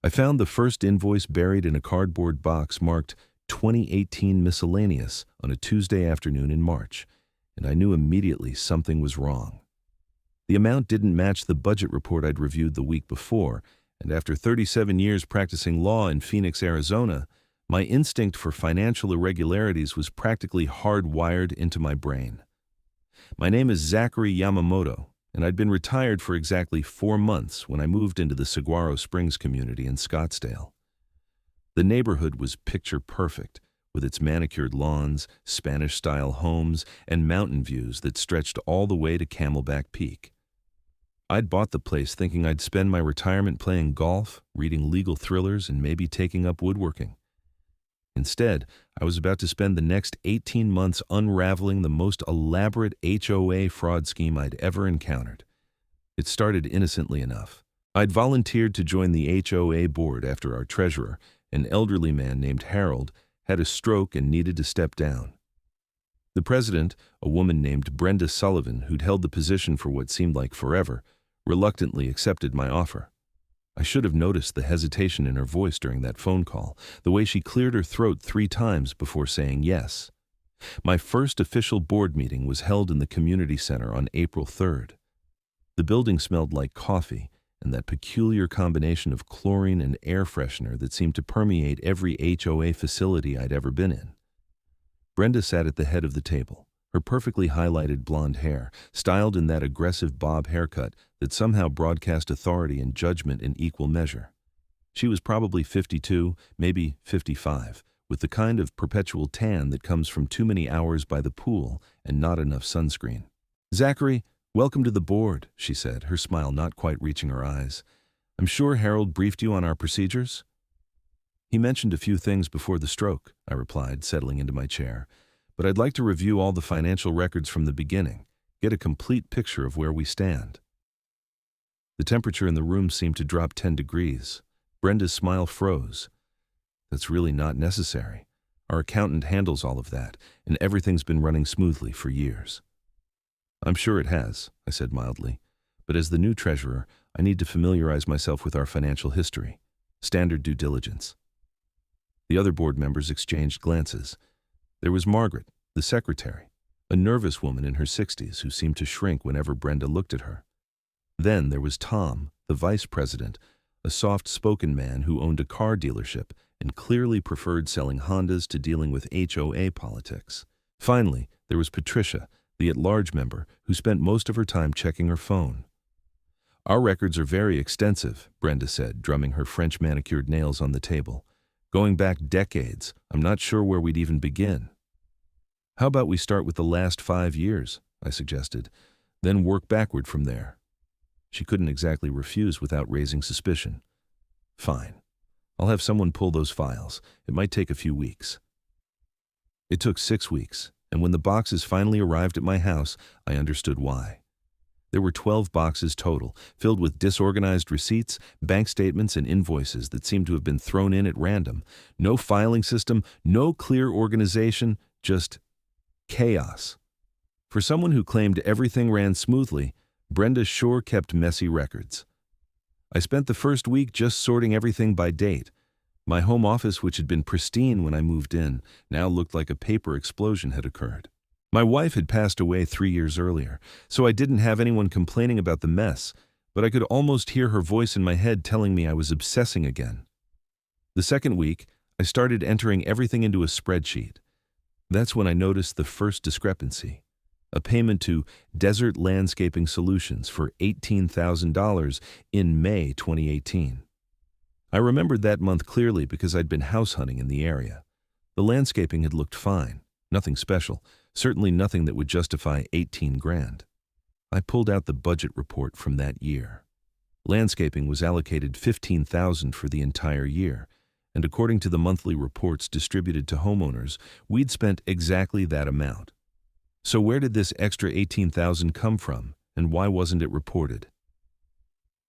I found the first invoice buried in a cardboard box marked 2018 Miscellaneous on a Tuesday afternoon in March, and I knew immediately something was wrong. The amount didn't match the budget report I'd reviewed the week before, and after 37 years practicing law in Phoenix, Arizona, my instinct for financial irregularities was practically hardwired into my brain. My name is Zachary Yamamoto, and I'd been retired for exactly 4 months when I moved into the Saguaro Springs community in Scottsdale. The neighborhood was picture perfect, with its manicured lawns, Spanish-style homes, and mountain views that stretched all the way to Camelback Peak. I'd bought the place thinking I'd spend my retirement playing golf, reading legal thrillers, and maybe taking up woodworking. Instead, I was about to spend the next 18 months unraveling the most elaborate HOA fraud scheme I'd ever encountered. It started innocently enough. I'd volunteered to join the HOA board after our treasurer, an elderly man named Harold, had a stroke and needed to step down. The president, a woman named Brenda Sullivan, who'd held the position for what seemed like forever, reluctantly accepted my offer. I should have noticed the hesitation in her voice during that phone call, the way she cleared her throat 3 times before saying yes. My first official board meeting was held in the community center on April 3rd. The building smelled like coffee and that peculiar combination of chlorine and air freshener that seemed to permeate every HOA facility I'd ever been in. Brenda sat at the head of the table, her perfectly highlighted blonde hair, styled in that aggressive bob haircut that somehow broadcast authority and judgment in equal measure. She was probably 52, maybe 55, with the kind of perpetual tan that comes from too many hours by the pool and not enough sunscreen. "Zachary, welcome to the board," she said, her smile not quite reaching her eyes. "I'm sure Harold briefed you on our procedures?" "He mentioned a few things before the stroke," I replied, settling into my chair. "But I'd like to review all the financial records from the beginning, get a complete picture of where we stand." The temperature in the room seemed to drop 10 degrees. Brenda's smile froze. "That's really not necessary. Our accountant handles all of that, and everything's been running smoothly for years." "I'm sure it has," I said mildly. "But as the new treasurer, I need to familiarize myself with our financial history. Standard due diligence." The other board members exchanged glances. There was Margaret, the secretary, a nervous woman in her 60s who seemed to shrink whenever Brenda looked at her. Then there was Tom, the vice president, a soft-spoken man who owned a car dealership and clearly preferred selling Hondas to dealing with HOA politics. Finally, there was Patricia, the at-large member, who spent most of her time checking her phone. "Our records are very extensive," Brenda said, drumming her French manicured nails on the table. "Going back decades, I'm not sure where we'd even begin." "How about we start with the last 5 years," I suggested, "then work backward from there." She couldn't exactly refuse without raising suspicion. "Fine. I'll have someone pull those files. It might take a few weeks." It took 6 weeks, and when the boxes finally arrived at my house, I understood why. There were 12 boxes total, filled with disorganized receipts, bank statements, and invoices that seemed to have been thrown in at random. No filing system, no clear organization, just chaos. For someone who claimed everything ran smoothly, Brenda sure kept messy records. I spent the first week just sorting everything by date. My home office, which had been pristine when I moved in, now looked like a paper explosion had occurred. My wife had passed away 3 years earlier, so I didn't have anyone complaining about the mess, but I could almost hear her voice in my head telling me I was obsessing again. The second week, I started entering everything into a spreadsheet. That's when I noticed the first discrepancy. A payment to Desert Landscaping Solutions for $18,000 in May 2018. I remembered that month clearly because I'd been house hunting in the area. The landscaping had looked fine, nothing special, certainly nothing that would justify 18 grand. I pulled out the budget report from that year. Landscaping was allocated $15,000 for the entire year, and according to the monthly reports distributed to homeowners, we'd spent exactly that amount. So where did this extra $18,000 come from, and why wasn't it reported?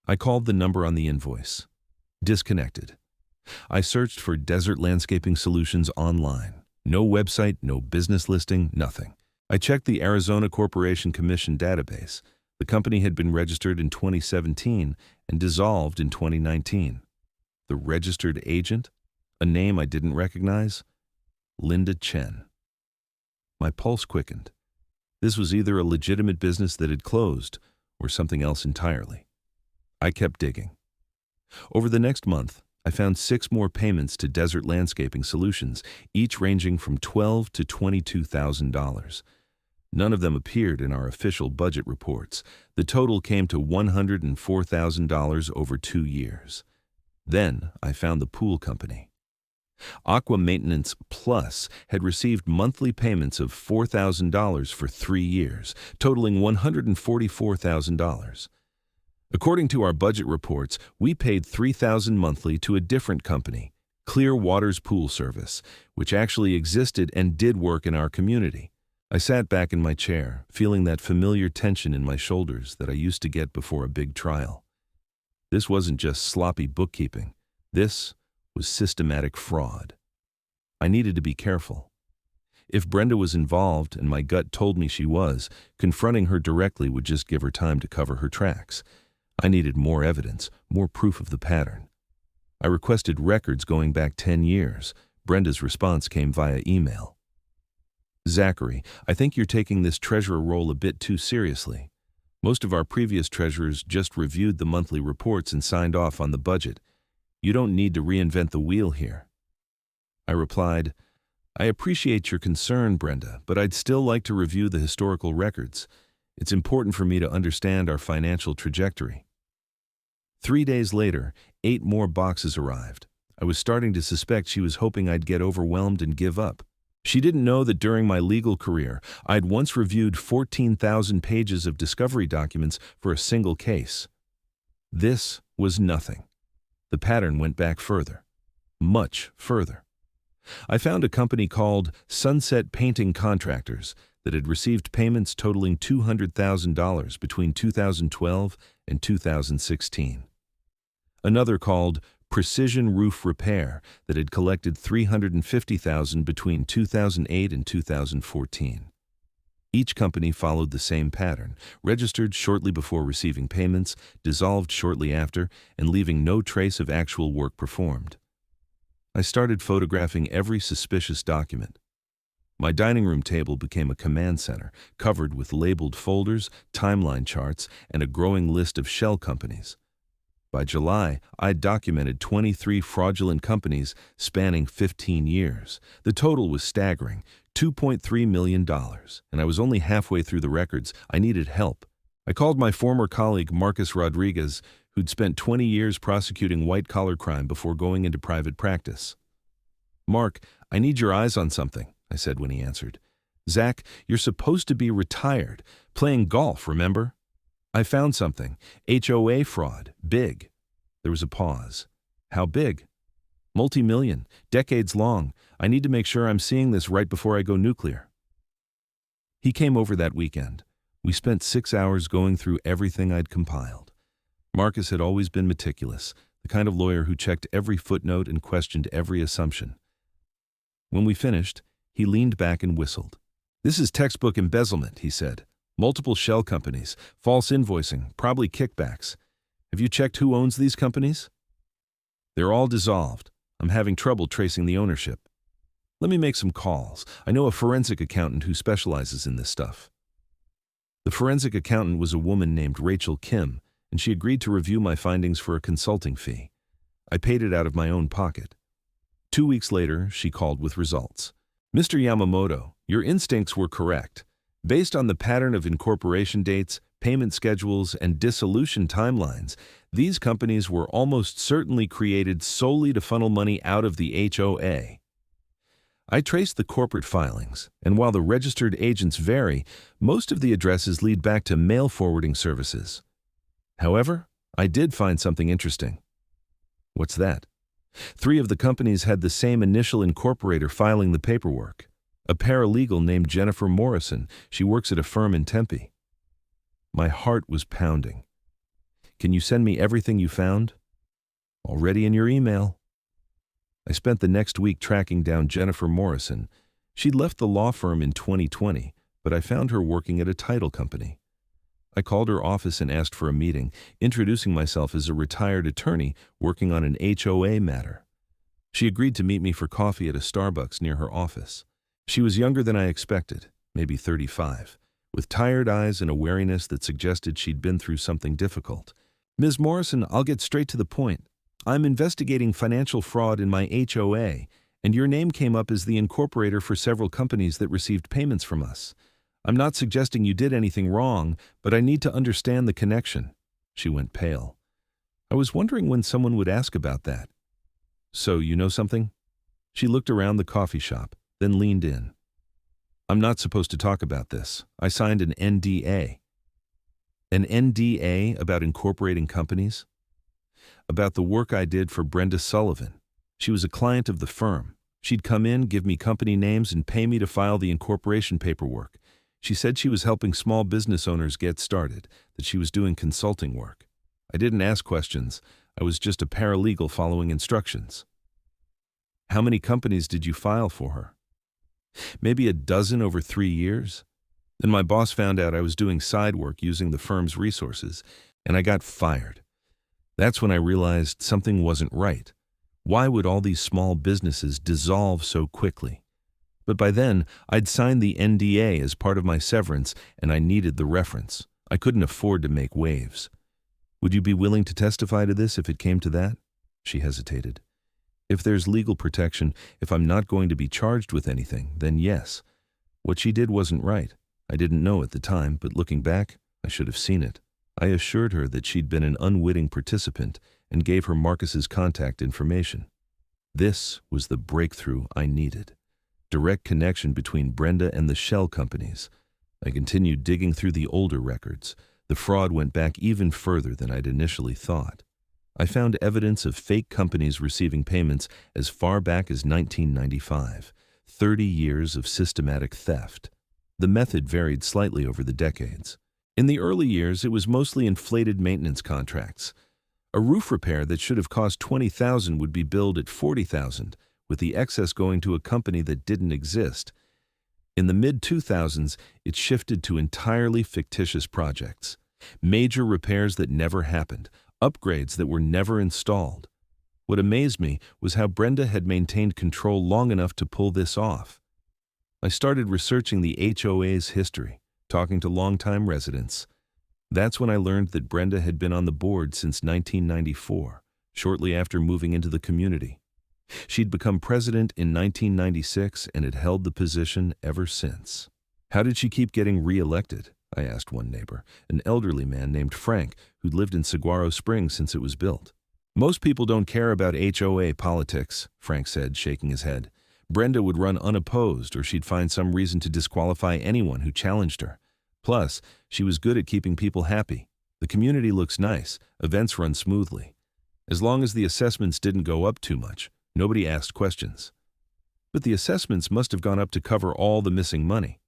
I called the number on the invoice. Disconnected. I searched for Desert Landscaping Solutions online. No website, no business listing, nothing. I checked the Arizona Corporation Commission database. The company had been registered in 2017 and dissolved in 2019. The registered agent? A name I didn't recognize? Linda Chen. My pulse quickened. This was either a legitimate business that had closed or something else entirely. I kept digging. Over the next month, I found 6 more payments to Desert Landscaping Solutions, each ranging from $12,000 to $22,000. None of them appeared in our official budget reports. The total came to $104,000 over 2 years. Then I found the pool company. Aqua Maintenance Plus had received monthly payments of $4,000 for 3 years, totaling $144,000. According to our budget reports, we paid $3,000 monthly to a different company, Clear Waters Pool Service, which actually existed and did work in our community. I sat back in my chair, feeling that familiar tension in my shoulders that I used to get before a big trial. This wasn't just sloppy bookkeeping. This was systematic fraud. I needed to be careful. If Brenda was involved, and my gut told me she was, confronting her directly would just give her time to cover her tracks. I needed more evidence, more proof of the pattern. I requested records going back 10 years. Brenda's response came via email. Zachary, I think you're taking this treasurer role a bit too seriously. Most of our previous treasurers just reviewed the monthly reports and signed off on the budget. You don't need to reinvent the wheel here. I replied, I appreciate your concern, Brenda, but I'd still like to review the historical records. It's important for me to understand our financial trajectory. 3 days later, 8 more boxes arrived. I was starting to suspect she was hoping I'd get overwhelmed and give up. She didn't know that during my legal career, I'd once reviewed 14,000 pages of discovery documents for a single case. This was nothing. The pattern went back further, much further. I found a company called Sunset Painting Contractors that had received payments totaling $200,000 between 2012 and 2016. Another called Precision Roof Repair that had collected $350,000 between 2008 and 2014. Each company followed the same pattern, registered shortly before receiving payments, dissolved shortly after, and leaving no trace of actual work performed. I started photographing every suspicious document. My dining room table became a command center, covered with labeled folders, timeline charts, and a growing list of shell companies. By July, I'd documented 23 fraudulent companies spanning 15 years. The total was staggering, $2.3 million, and I was only halfway through the records. I needed help. I called my former colleague Marcus Rodriguez, who'd spent 20 years prosecuting white-collar crime before going into private practice. Mark, I need your eyes on something, I said when he answered. Zach, you're supposed to be retired, playing golf, remember? I found something. HOA fraud. Big. There was a pause. How big? Multi-million. Decades long. I need to make sure I'm seeing this right before I go nuclear. He came over that weekend. We spent 6 hours going through everything I'd compiled. Marcus had always been meticulous, the kind of lawyer who checked every footnote and questioned every assumption. When we finished, he leaned back and whistled. This is textbook embezzlement, he said. Multiple shell companies, false invoicing, probably kickbacks. Have you checked who owns these companies? They're all dissolved. I'm having trouble tracing the ownership. Let me make some calls. I know a forensic accountant who specializes in this stuff. The forensic accountant was a woman named Rachel Kim, and she agreed to review my findings for a consulting fee. I paid it out of my own pocket. 2 weeks later, she called with results. Mr. Yamamoto, your instincts were correct. Based on the pattern of incorporation dates, payment schedules, and dissolution timelines, these companies were almost certainly created solely to funnel money out of the HOA. I traced the corporate filings, and while the registered agents vary, most of the addresses lead back to mail forwarding services. However, I did find something interesting. What's that? 3 of the companies had the same initial incorporator filing the paperwork. A paralegal named Jennifer Morrison. She works at a firm in Tempe. My heart was pounding. Can you send me everything you found? Already in your email. I spent the next week tracking down Jennifer Morrison. She'd left the law firm in 2020, but I found her working at a title company. I called her office and asked for a meeting, introducing myself as a retired attorney working on an HOA matter. She agreed to meet me for coffee at a Starbucks near her office. She was younger than I expected, maybe 35, with tired eyes and a wariness that suggested she'd been through something difficult. "Ms. Morrison, I'll get straight to the point. I'm investigating financial fraud in my HOA, and your name came up as the incorporator for several companies that received payments from us. I'm not suggesting you did anything wrong, but I need to understand the connection." She went pale. I was wondering when someone would ask about that. "So you know something?" She looked around the coffee shop, then leaned in. "I'm not supposed to talk about this. I signed an NDA." "An NDA about incorporating companies?" "About the work I did for Brenda Sullivan. She was a client of the firm. She'd come in, give me company names, and pay me to file the incorporation paperwork. She said she was helping small business owners get started, that she was doing consulting work. I didn't ask questions. I was just a paralegal following instructions." "How many companies did you file for her?" "Maybe a dozen over 3 years. Then my boss found out I was doing side work using the firm's resources, and I got fired. That's when I realized something wasn't right. Why would all these small businesses dissolve so quickly? But by then, I'd signed the NDA as part of my severance, and I needed the reference. I couldn't afford to make waves." "Would you be willing to testify to this if it came to that?" She hesitated. "If there's legal protection, if I'm not going to be charged with anything, then yes. What she did wasn't right. I didn't know at the time, but looking back, I should have seen it." I assured her that she'd been an unwitting participant and gave her Marcus's contact information. This was the breakthrough I needed. Direct connection between Brenda and the shell companies. I continued digging through the older records. The fraud went back even further than I'd initially thought. I found evidence of fake companies receiving payments as far back as 1995, 30 years of systematic theft. The method varied slightly over the decades. In the early years, it was mostly inflated maintenance contracts. A roof repair that should have cost $20,000 would be billed at $40,000, with the excess going to a company that didn't exist. In the mid-2000s, it shifted to entirely fictitious projects. Major repairs that never happened, upgrades that were never installed. What amazed me was how Brenda had maintained control long enough to pull this off. I started researching the HOA's history, talking to longtime residents. That's when I learned that Brenda had been on the board since 1994, shortly after moving into the community. She'd become president in 1996 and had held the position ever since. "How did she keep getting re-elected?" I asked one neighbor, an elderly man named Frank, who'd lived in Saguaro Springs since it was built. "Most people don't care about HOA politics," Frank said, shaking his head. "Brenda would run unopposed, or she'd find some reason to disqualify anyone who challenged her. Plus, she was good at keeping people happy. The community looks nice, events run smoothly. As long as the assessments didn't go up too much, nobody asked questions." "But the assessments must have gone up to cover all the missing money."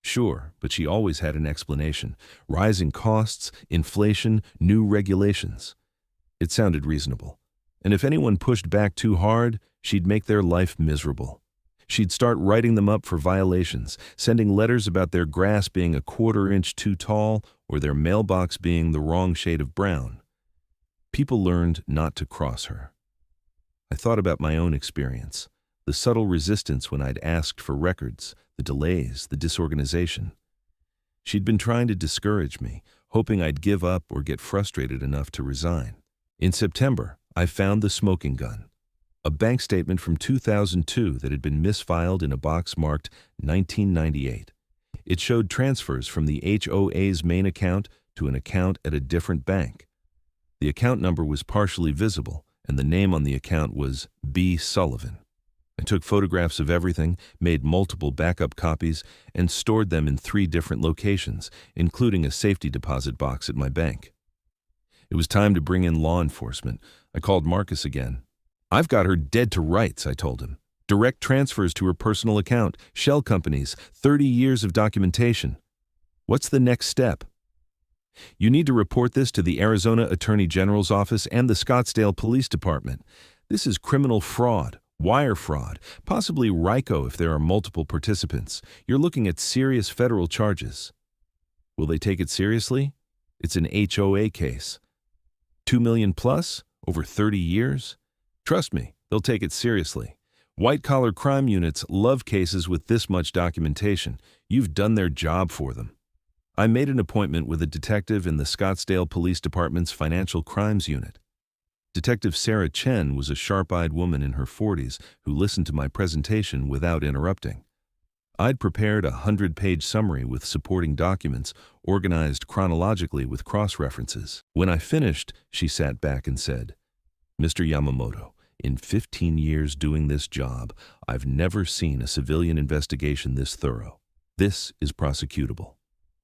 "Sure, but she always had an explanation. Rising costs, inflation, new regulations." It sounded reasonable. And if anyone pushed back too hard, she'd make their life miserable. She'd start writing them up for violations, sending letters about their grass being a quarter-inch too tall or their mailbox being the wrong shade of brown. People learned not to cross her. I thought about my own experience, the subtle resistance when I'd asked for records, the delays, the disorganization. She'd been trying to discourage me, hoping I'd give up or get frustrated enough to resign. In September, I found the smoking gun. A bank statement from 2002 that had been misfiled in a box marked 1998. It showed transfers from the HOA's main account to an account at a different bank. The account number was partially visible, and the name on the account was B. Sullivan. I took photographs of everything, made multiple backup copies, and stored them in 3 different locations, including a safety deposit box at my bank. It was time to bring in law enforcement. I called Marcus again. "I've got her dead to rights," I told him. "Direct transfers to her personal account, shell companies, 30 years of documentation. What's the next step?" "You need to report this to the Arizona Attorney General's office and the Scottsdale Police Department. This is criminal fraud, wire fraud, possibly RICO if there are multiple participants. You're looking at serious federal charges." "Will they take it seriously?" It's an HOA case. 2 million plus? Over 30 years? Trust me, they'll take it seriously. White-collar crime units love cases with this much documentation. You've done their job for them. I made an appointment with a detective in the Scottsdale Police Department's Financial Crimes Unit. Detective Sarah Chen was a sharp-eyed woman in her 40s who listened to my presentation without interrupting. I'd prepared a 100-page summary with supporting documents organized chronologically with cross-references. When I finished, she sat back and said, "Mr. Yamamoto, in 15 years doing this job, I've never seen a civilian investigation this thorough. This is prosecutable.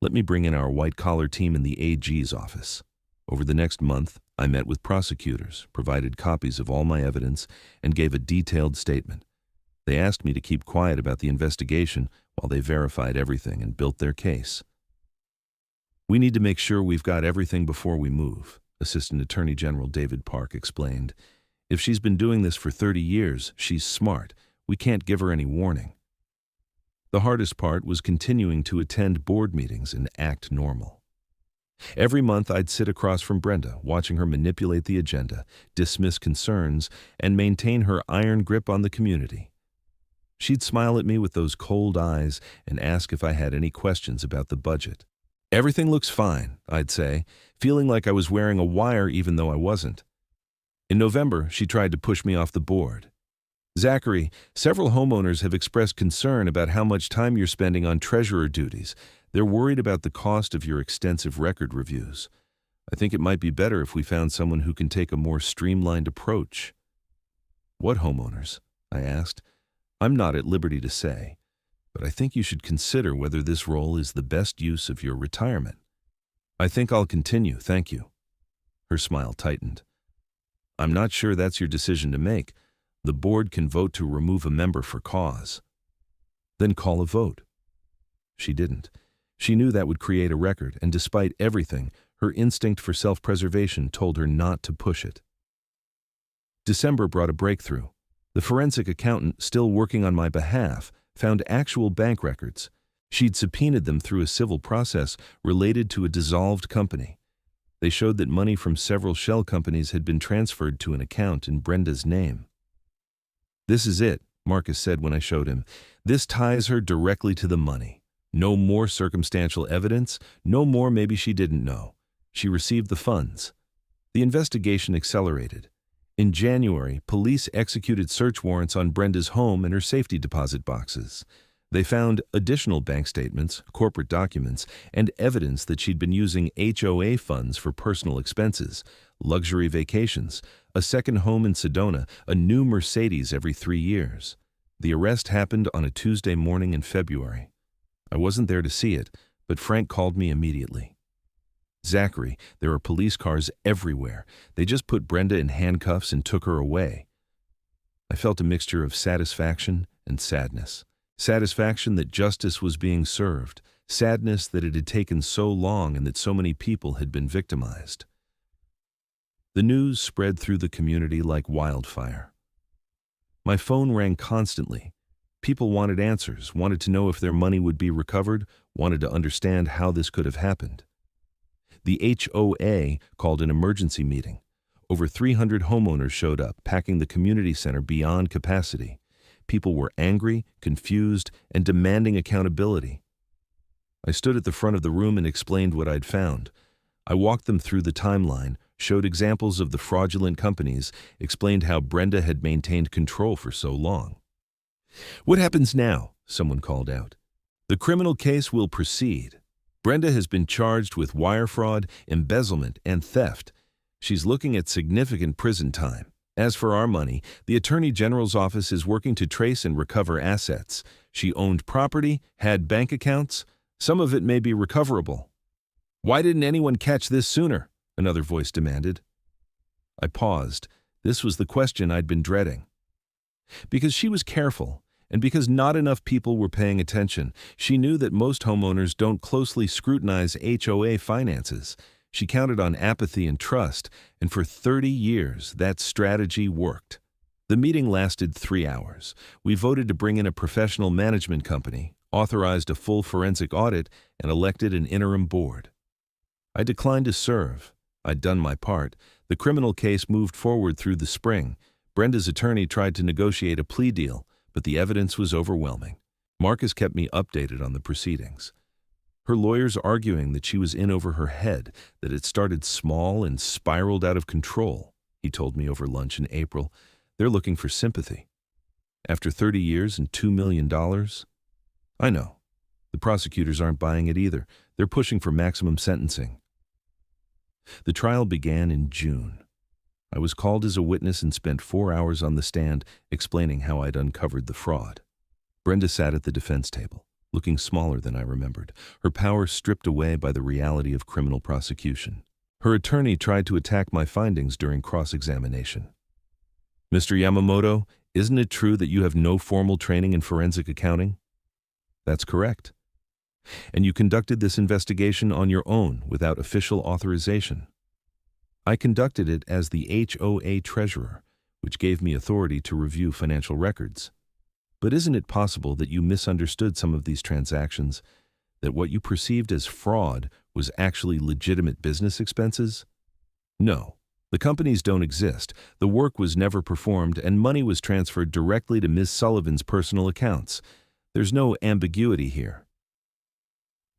Let me bring in our white-collar team in the AG's office." Over the next month, I met with prosecutors, provided copies of all my evidence, and gave a detailed statement. They asked me to keep quiet about the investigation while they verified everything and built their case. "We need to make sure we've got everything before we move," Assistant Attorney General David Park explained. "If she's been doing this for 30 years, she's smart. We can't give her any warning." The hardest part was continuing to attend board meetings and act normal. Every month I'd sit across from Brenda, watching her manipulate the agenda, dismiss concerns, and maintain her iron grip on the community. She'd smile at me with those cold eyes and ask if I had any questions about the budget. "Everything looks fine," I'd say, feeling like I was wearing a wire even though I wasn't. In November, she tried to push me off the board. "Zachary, several homeowners have expressed concern about how much time you're spending on treasurer duties. They're worried about the cost of your extensive record reviews. I think it might be better if we found someone who can take a more streamlined approach." "What homeowners?" I asked. "I'm not at liberty to say, but I think you should consider whether this role is the best use of your retirement." "I think I'll continue, thank you." Her smile tightened. "I'm not sure that's your decision to make. The board can vote to remove a member for cause." "Then call a vote." She didn't. She knew that would create a record, and despite everything, her instinct for self-preservation told her not to push it. December brought a breakthrough. The forensic accountant, still working on my behalf, found actual bank records. She'd subpoenaed them through a civil process related to a dissolved company. They showed that money from several shell companies had been transferred to an account in Brenda's name. "This is it," Marcus said when I showed him. "This ties her directly to the money. No more circumstantial evidence, no more maybe she didn't know. She received the funds." The investigation accelerated. In January, police executed search warrants on Brenda's home and her safety deposit boxes. They found additional bank statements, corporate documents, and evidence that she'd been using HOA funds for personal expenses, luxury vacations, a second home in Sedona, a new Mercedes every 3 years. The arrest happened on a Tuesday morning in February. I wasn't there to see it, but Frank called me immediately. "Zachary, there are police cars everywhere. They just put Brenda in handcuffs and took her away." I felt a mixture of satisfaction and sadness. Satisfaction that justice was being served, sadness that it had taken so long and that so many people had been victimized. The news spread through the community like wildfire. My phone rang constantly. People wanted answers, wanted to know if their money would be recovered, wanted to understand how this could have happened. The HOA called an emergency meeting. Over 300 homeowners showed up, packing the community center beyond capacity. People were angry, confused, and demanding accountability. I stood at the front of the room and explained what I'd found. I walked them through the timeline, showed examples of the fraudulent companies, explained how Brenda had maintained control for so long. "What happens now?" someone called out. "The criminal case will proceed. Brenda has been charged with wire fraud, embezzlement, and theft. She's looking at significant prison time. As for our money, the Attorney General's office is working to trace and recover assets. She owned property, had bank accounts. Some of it may be recoverable." "Why didn't anyone catch this sooner?" another voice demanded. I paused. This was the question I'd been dreading. Because she was careful, and because not enough people were paying attention. She knew that most homeowners don't closely scrutinize HOA finances. She counted on apathy and trust, and for 30 years, that strategy worked. The meeting lasted 3 hours. We voted to bring in a professional management company, authorized a full forensic audit, and elected an interim board. I declined to serve. I'd done my part. The criminal case moved forward through the spring. Brenda's attorney tried to negotiate a plea deal, but the evidence was overwhelming. Marcus kept me updated on the proceedings. Her lawyers arguing that she was in over her head, that it started small and spiraled out of control, he told me over lunch in April. They're looking for sympathy. After 30 years and $2 million? I know. The prosecutors aren't buying it either. They're pushing for maximum sentencing. The trial began in June. I was called as a witness and spent 4 hours on the stand explaining how I'd uncovered the fraud. Brenda sat at the defense table, looking smaller than I remembered, her power stripped away by the reality of criminal prosecution. Her attorney tried to attack my findings during cross-examination. Mr. Yamamoto, isn't it true that you have no formal training in forensic accounting? That's correct. And you conducted this investigation on your own without official authorization. I conducted it as the HOA treasurer, which gave me authority to review financial records. But isn't it possible that you misunderstood some of these transactions, that what you perceived as fraud was actually legitimate business expenses? No, the companies don't exist, the work was never performed, and money was transferred directly to Ms. Sullivan's personal accounts. There's no ambiguity here.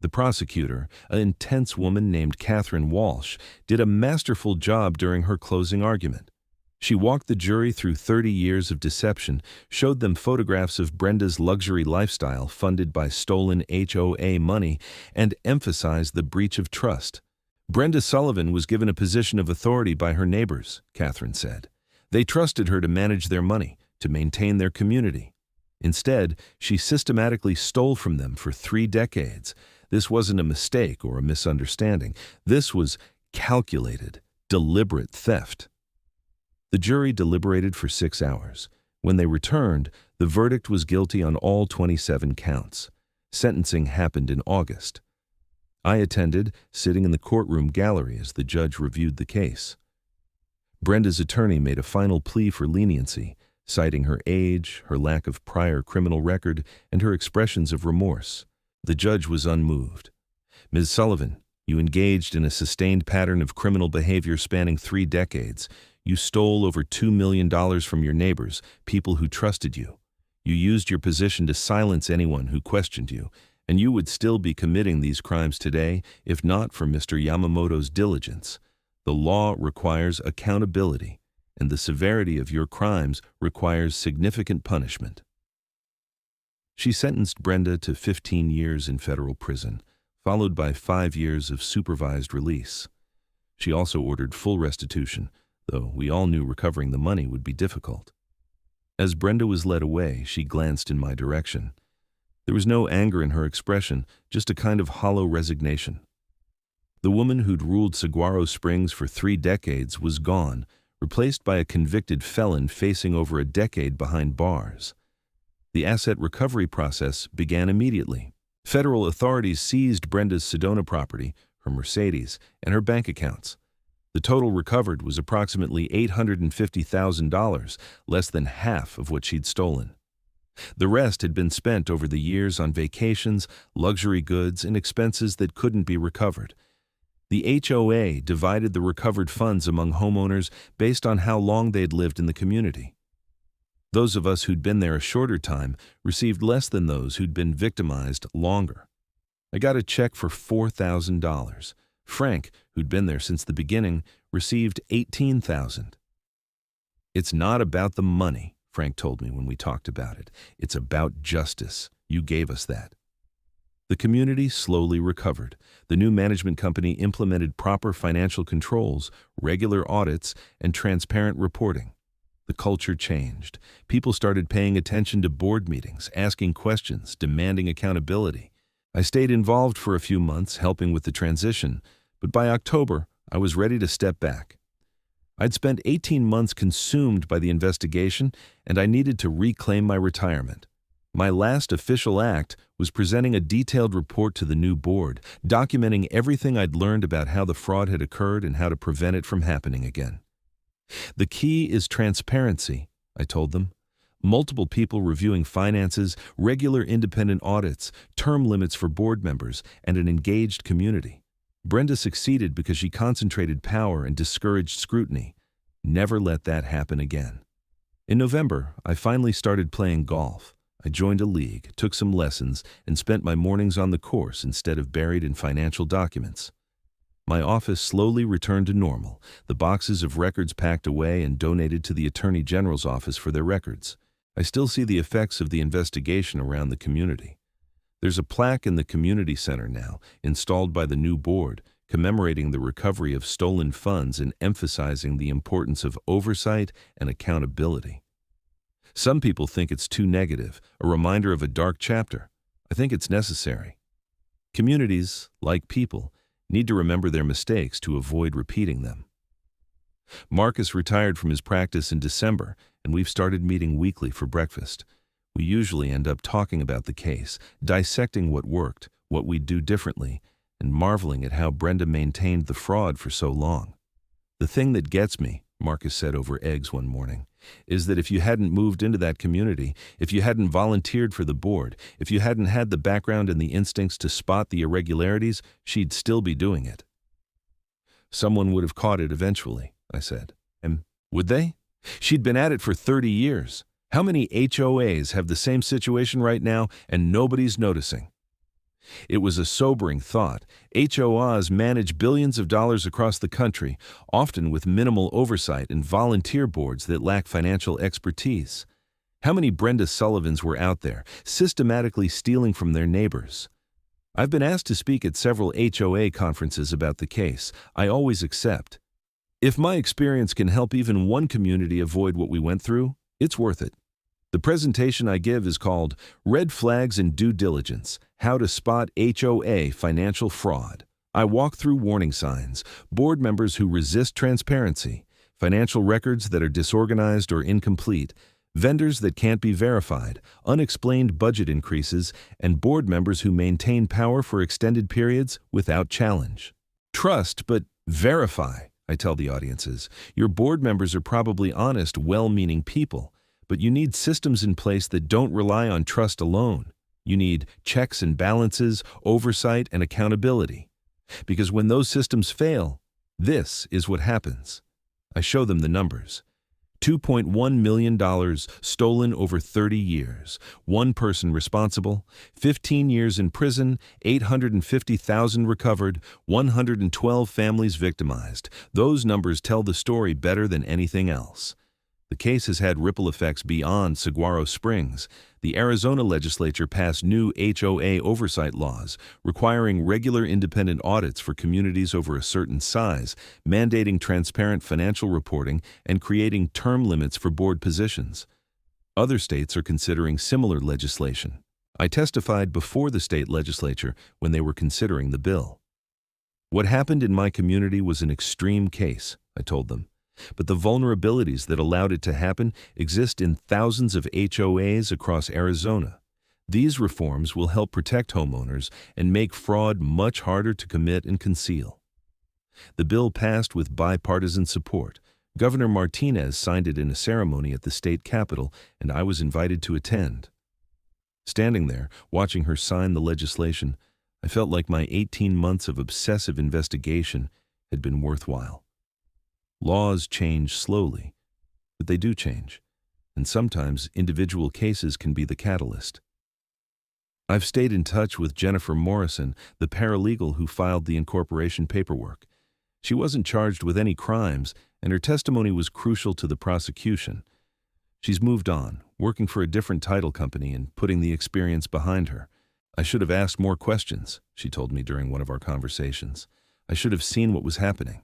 The prosecutor, an intense woman named Catherine Walsh, did a masterful job during her closing argument. She walked the jury through 30 years of deception, showed them photographs of Brenda's luxury lifestyle funded by stolen HOA money, and emphasized the breach of trust. Brenda Sullivan was given a position of authority by her neighbors, Catherine said. They trusted her to manage their money, to maintain their community. Instead, she systematically stole from them for 3 decades. This wasn't a mistake or a misunderstanding. This was calculated, deliberate theft. The jury deliberated for 6 hours. When they returned, the verdict was guilty on all 27 counts. Sentencing happened in August. I attended, sitting in the courtroom gallery as the judge reviewed the case. Brenda's attorney made a final plea for leniency, citing her age, her lack of prior criminal record, and her expressions of remorse. The judge was unmoved. Ms. Sullivan, you engaged in a sustained pattern of criminal behavior spanning 3 decades. You stole over $2 million from your neighbors, people who trusted you. You used your position to silence anyone who questioned you, and you would still be committing these crimes today if not for Mr. Yamamoto's diligence. The law requires accountability, and the severity of your crimes requires significant punishment. She sentenced Brenda to 15 years in federal prison, followed by 5 years of supervised release. She also ordered full restitution, though we all knew recovering the money would be difficult. As Brenda was led away, she glanced in my direction. There was no anger in her expression, just a kind of hollow resignation. The woman who'd ruled Saguaro Springs for 3 decades was gone, replaced by a convicted felon facing over a decade behind bars. The asset recovery process began immediately. Federal authorities seized Brenda's Sedona property, her Mercedes, and her bank accounts. The total recovered was approximately $850,000, less than half of what she'd stolen. The rest had been spent over the years on vacations, luxury goods, and expenses that couldn't be recovered. The HOA divided the recovered funds among homeowners based on how long they'd lived in the community. Those of us who'd been there a shorter time received less than those who'd been victimized longer. I got a check for $4,000. Frank, who'd been there since the beginning, received $18,000. It's not about the money, Frank told me when we talked about it. It's about justice. You gave us that. The community slowly recovered. The new management company implemented proper financial controls, regular audits, and transparent reporting. The culture changed. People started paying attention to board meetings, asking questions, demanding accountability. I stayed involved for a few months, helping with the transition, but by October, I was ready to step back. I'd spent 18 months consumed by the investigation, and I needed to reclaim my retirement. My last official act was presenting a detailed report to the new board, documenting everything I'd learned about how the fraud had occurred and how to prevent it from happening again. The key is transparency, I told them. Multiple people reviewing finances, regular independent audits, term limits for board members, and an engaged community. Brenda succeeded because she concentrated power and discouraged scrutiny. Never let that happen again. In November, I finally started playing golf. I joined a league, took some lessons, and spent my mornings on the course instead of buried in financial documents. My office slowly returned to normal, the boxes of records packed away and donated to the Attorney General's office for their records. I still see the effects of the investigation around the community. There's a plaque in the community center now, installed by the new board, commemorating the recovery of stolen funds and emphasizing the importance of oversight and accountability. Some people think it's too negative, a reminder of a dark chapter. I think it's necessary. Communities, like people, need to remember their mistakes to avoid repeating them. Marcus retired from his practice in December, and we've started meeting weekly for breakfast. We usually end up talking about the case, dissecting what worked, what we'd do differently, and marveling at how Brenda maintained the fraud for so long. The thing that gets me, Marcus said over eggs one morning, is that if you hadn't moved into that community, if you hadn't volunteered for the board, if you hadn't had the background and the instincts to spot the irregularities, she'd still be doing it. Someone would have caught it eventually, I said. And would they? She'd been at it for 30 years. How many HOAs have the same situation right now and nobody's noticing? It was a sobering thought. HOAs manage billions of dollars across the country, often with minimal oversight and volunteer boards that lack financial expertise. How many Brenda Sullivans were out there, systematically stealing from their neighbors? I've been asked to speak at several HOA conferences about the case. I always accept. If my experience can help even one community avoid what we went through, it's worth it. The presentation I give is called Red Flags and Due Diligence: How to Spot HOA Financial Fraud. I walk through warning signs, board members who resist transparency, financial records that are disorganized or incomplete, vendors that can't be verified, unexplained budget increases, and board members who maintain power for extended periods without challenge. Trust, but verify, I tell the audiences. Your board members are probably honest, well-meaning people, but you need systems in place that don't rely on trust alone. You need checks and balances, oversight, and accountability. Because when those systems fail, this is what happens. I show them the numbers. $2.1 million stolen over 30 years. One person responsible. 15 years in prison. $850,000 recovered. 112 families victimized. Those numbers tell the story better than anything else. The case has had ripple effects beyond Saguaro Springs. The Arizona legislature passed new HOA oversight laws, requiring regular independent audits for communities over a certain size, mandating transparent financial reporting, and creating term limits for board positions. Other states are considering similar legislation. I testified before the state legislature when they were considering the bill. What happened in my community was an extreme case, I told them. But the vulnerabilities that allowed it to happen exist in thousands of HOAs across Arizona. These reforms will help protect homeowners and make fraud much harder to commit and conceal. The bill passed with bipartisan support. Governor Martinez signed it in a ceremony at the state capitol, and I was invited to attend. Standing there, watching her sign the legislation, I felt like my 18 months of obsessive investigation had been worthwhile. Laws change slowly, but they do change, and sometimes individual cases can be the catalyst. I've stayed in touch with Jennifer Morrison, the paralegal who filed the incorporation paperwork. She wasn't charged with any crimes, and her testimony was crucial to the prosecution. She's moved on, working for a different title company and putting the experience behind her. I should have asked more questions, she told me during one of our conversations. I should have seen what was happening.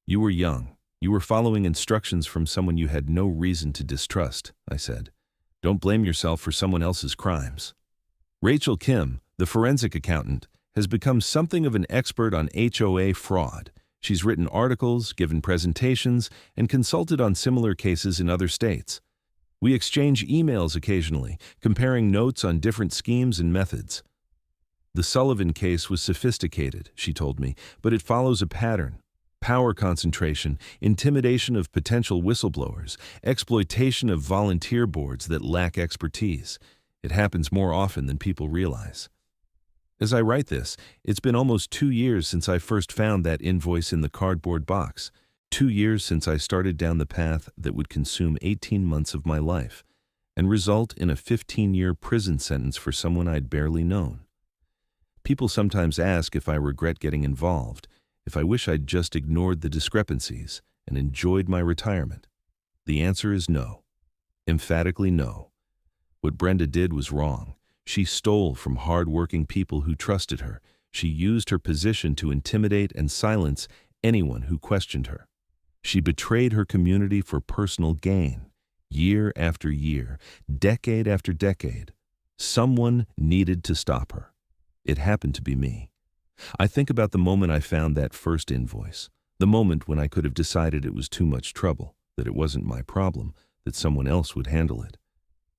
You were young. You were following instructions from someone you had no reason to distrust, I said. Don't blame yourself for someone else's crimes. Rachel Kim, the forensic accountant, has become something of an expert on HOA fraud. She's written articles, given presentations, and consulted on similar cases in other states. We exchange emails occasionally, comparing notes on different schemes and methods. The Sullivan case was sophisticated, she told me, but it follows a pattern. Power concentration, intimidation of potential whistleblowers, exploitation of volunteer boards that lack expertise. It happens more often than people realize. As I write this, it's been almost 2 years since I first found that invoice in the cardboard box. 2 years since I started down the path that would consume 18 months of my life and result in a 15-year prison sentence for someone I'd barely known. People sometimes ask if I regret getting involved, if I wish I'd just ignored the discrepancies and enjoyed my retirement. The answer is no. Emphatically no. What Brenda did was wrong. She stole from hard-working people who trusted her. She used her position to intimidate and silence anyone who questioned her. She betrayed her community for personal gain. Year after year, decade after decade, someone needed to stop her. It happened to be me. I think about the moment I found that first invoice, the moment when I could have decided it was too much trouble, that it wasn't my problem, that someone else would handle it.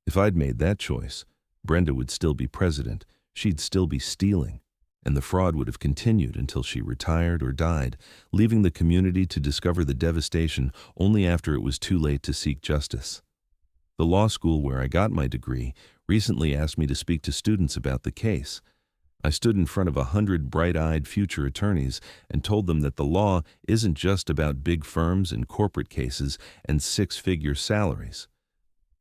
If I'd made that choice, Brenda would still be president, she'd still be stealing, and the fraud would have continued until she retired or died, leaving the community to discover the devastation only after it was too late to seek justice. The law school where I got my degree recently asked me to speak to students about the case. I stood in front of 100 bright-eyed future attorneys and told them that the law isn't just about big firms and corporate cases and six-figure salaries.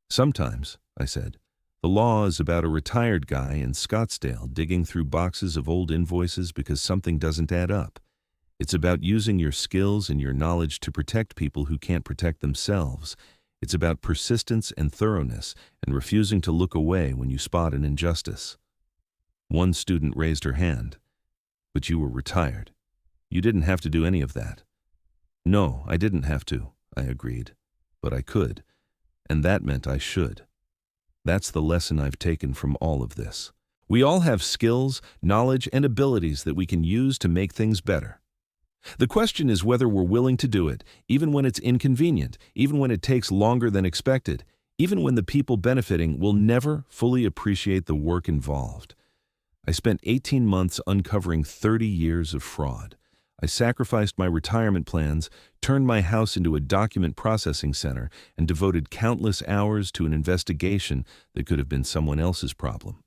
Sometimes, I said, the law is about a retired guy in Scottsdale digging through boxes of old invoices because something doesn't add up. It's about using your skills and your knowledge to protect people who can't protect themselves. It's about persistence and thoroughness and refusing to look away when you spot an injustice. One student raised her hand. But you were retired. You didn't have to do any of that. No, I didn't have to, I agreed. But I could, and that meant I should. That's the lesson I've taken from all of this. We all have skills, knowledge, and abilities that we can use to make things better. The question is whether we're willing to do it, even when it's inconvenient, even when it takes longer than expected, even when the people benefiting will never fully appreciate the work involved. I spent 18 months uncovering 30 years of fraud. I sacrificed my retirement plans, turned my house into a document processing center, and devoted countless hours to an investigation that could have been someone else's problem.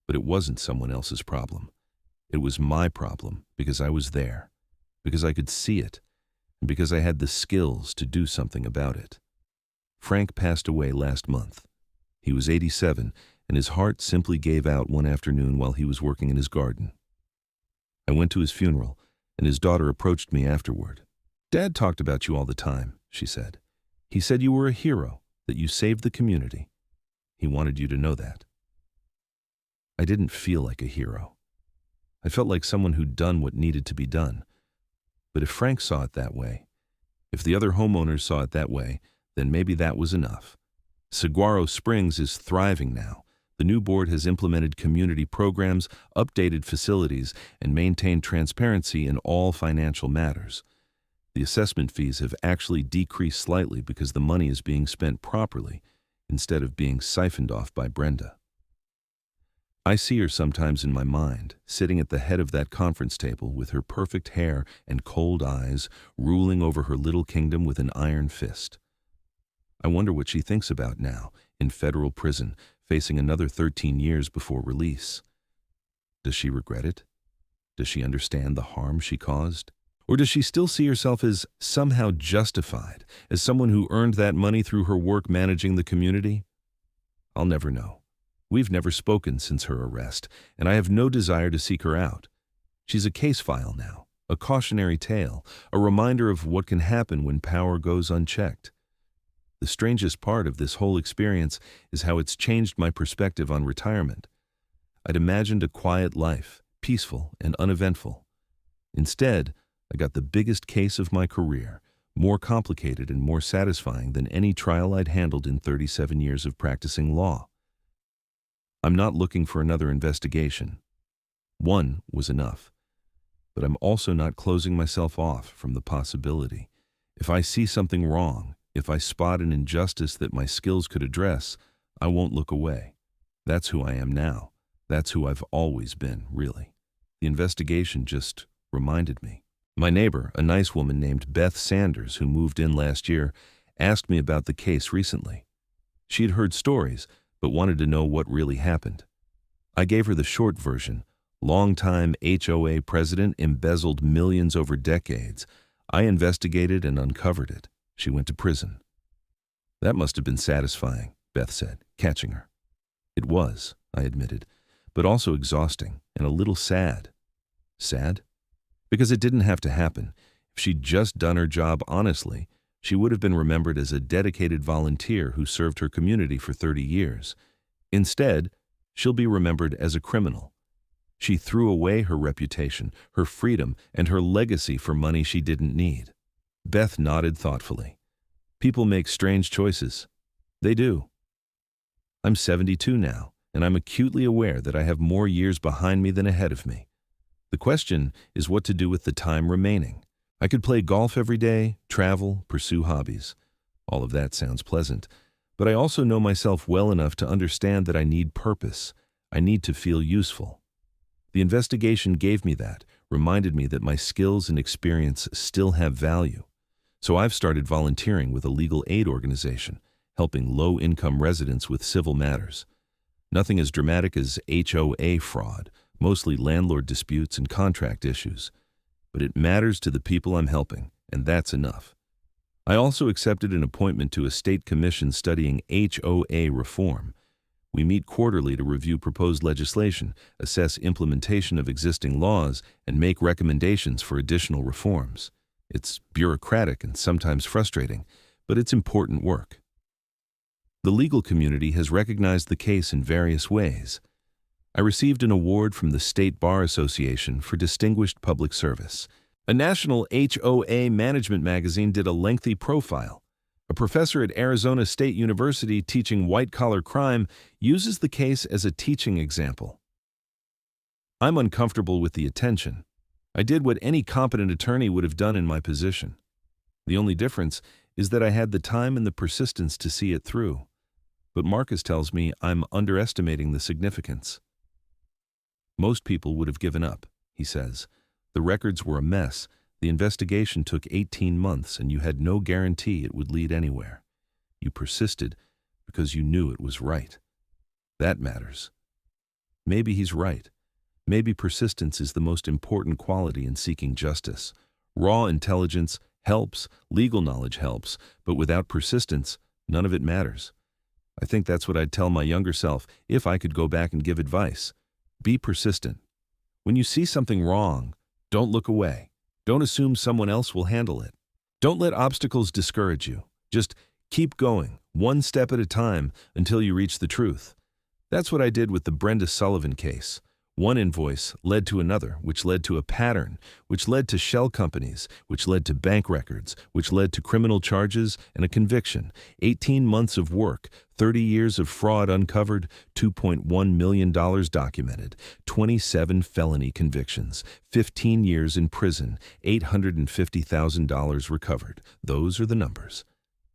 But it wasn't someone else's problem. It was my problem because I was there, because I could see it, and because I had the skills to do something about it. Frank passed away last month. He was 87, and his heart simply gave out one afternoon while he was working in his garden. I went to his funeral, and his daughter approached me afterward. "Dad talked about you all the time," she said. "He said you were a hero, that you saved the community. He wanted you to know that." I didn't feel like a hero. I felt like someone who'd done what needed to be done. But if Frank saw it that way, if the other homeowners saw it that way, then maybe that was enough. Saguaro Springs is thriving now. The new board has implemented community programs, updated facilities, and maintained transparency in all financial matters. The assessment fees have actually decreased slightly because the money is being spent properly instead of being siphoned off by Brenda. I see her sometimes in my mind, sitting at the head of that conference table with her perfect hair and cold eyes, ruling over her little kingdom with an iron fist. I wonder what she thinks about now, in federal prison, facing another 13 years before release. Does she regret it? Does she understand the harm she caused? Or does she still see herself as somehow justified, as someone who earned that money through her work managing the community? I'll never know. We've never spoken since her arrest, and I have no desire to seek her out. She's a case file now, a cautionary tale, a reminder of what can happen when power goes unchecked. The strangest part of this whole experience is how it's changed my perspective on retirement. I'd imagined a quiet life, peaceful and uneventful. Instead, I got the biggest case of my career, more complicated and more satisfying than any trial I'd handled in 37 years of practicing law. I'm not looking for another investigation. One was enough. But I'm also not closing myself off from the possibility. If I see something wrong, if I spot an injustice that my skills could address, I won't look away. That's who I am now. That's who I've always been, really. The investigation just reminded me. My neighbor, a nice woman named Beth Sanders, who moved in last year, asked me about the case recently. She'd heard stories, but wanted to know what really happened. I gave her the short version, Longtime HOA president embezzled millions over decades. I investigated and uncovered it. She went to prison. That must have been satisfying, Beth said, catching her. It was, I admitted, but also exhausting and a little sad. Sad? Because it didn't have to happen. If she'd just done her job honestly, she would have been remembered as a dedicated volunteer who served her community for 30 years. Instead, she'll be remembered as a criminal. She threw away her reputation, her freedom, and her legacy for money she didn't need. Beth nodded thoughtfully. People make strange choices. They do. I'm 72 now, and I'm acutely aware that I have more years behind me than ahead of me. The question is what to do with the time remaining. I could play golf every day, travel, pursue hobbies. All of that sounds pleasant, but I also know myself well enough to understand that I need purpose. I need to feel useful. The investigation gave me that, reminded me that my skills and experience still have value. So I've started volunteering with a legal aid organization, helping low-income residents with civil matters. Nothing as dramatic as HOA fraud, mostly landlord disputes and contract issues. But it matters to the people I'm helping, and that's enough. I also accepted an appointment to a state commission studying HOA reform. We meet quarterly to review proposed legislation, assess implementation of existing laws, and make recommendations for additional reforms. It's bureaucratic and sometimes frustrating, but it's important work. The legal community has recognized the case in various ways. I received an award from the State Bar Association for distinguished public service. A national HOA management magazine did a lengthy profile. A professor at Arizona State University teaching white-collar crime uses the case as a teaching example. I'm uncomfortable with the attention. I did what any competent attorney would have done in my position. The only difference is that I had the time and the persistence to see it through. But Marcus tells me I'm underestimating the significance. Most people would have given up, he says. The records were a mess. The investigation took 18 months, and you had no guarantee it would lead anywhere. You persisted because you knew it was right. That matters. Maybe he's right. Maybe persistence is the most important quality in seeking justice. Raw intelligence helps, legal knowledge helps, but without persistence, none of it matters. I think that's what I'd tell my younger self if I could go back and give advice. Be persistent. When you see something wrong, don't look away. Don't assume someone else will handle it. Don't let obstacles discourage you. Just keep going, one step at a time, until you reach the truth. That's what I did with the Brenda Sullivan case. One invoice led to another, which led to a pattern, which led to shell companies, which led to bank records, which led to criminal charges and a conviction. 18 months of work, 30 years of fraud uncovered, $2.1 million documented, 27 felony convictions, 15 years in prison, $850,000 recovered. Those are the numbers.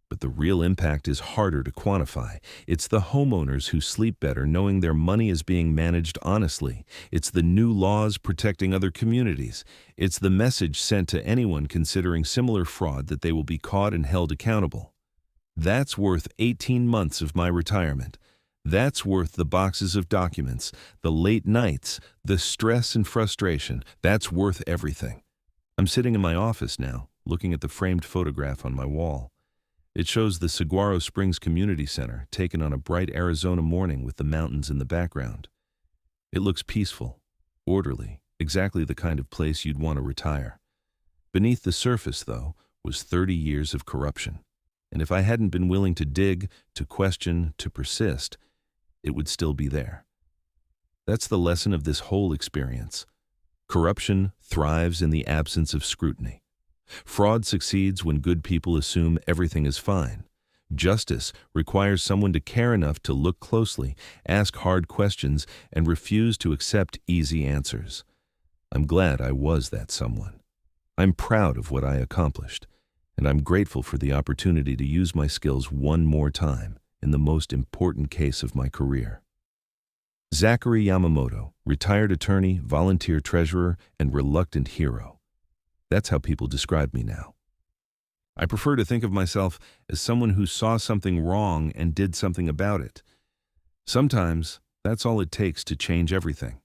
But the real impact is harder to quantify. It's the homeowners who sleep better knowing their money is being managed honestly. It's the new laws protecting other communities. It's the message sent to anyone considering similar fraud that they will be caught and held accountable. That's worth 18 months of my retirement. That's worth the boxes of documents, the late nights, the stress and frustration. That's worth everything. I'm sitting in my office now, looking at the framed photograph on my wall. It shows the Saguaro Springs Community Center, taken on a bright Arizona morning with the mountains in the background. It looks peaceful, orderly, exactly the kind of place you'd want to retire. Beneath the surface, though, was 30 years of corruption. And if I hadn't been willing to dig, to question, to persist, it would still be there. That's the lesson of this whole experience. Corruption thrives in the absence of scrutiny. Fraud succeeds when good people assume everything is fine. Justice requires someone to care enough to look closely, ask hard questions, and refuse to accept easy answers. I'm glad I was that someone. I'm proud of what I accomplished, and I'm grateful for the opportunity to use my skills one more time in the most important case of my career. Zachary Yamamoto, retired attorney, volunteer treasurer, and reluctant hero. That's how people describe me now. I prefer to think of myself as someone who saw something wrong and did something about it. Sometimes, that's all it takes to change everything.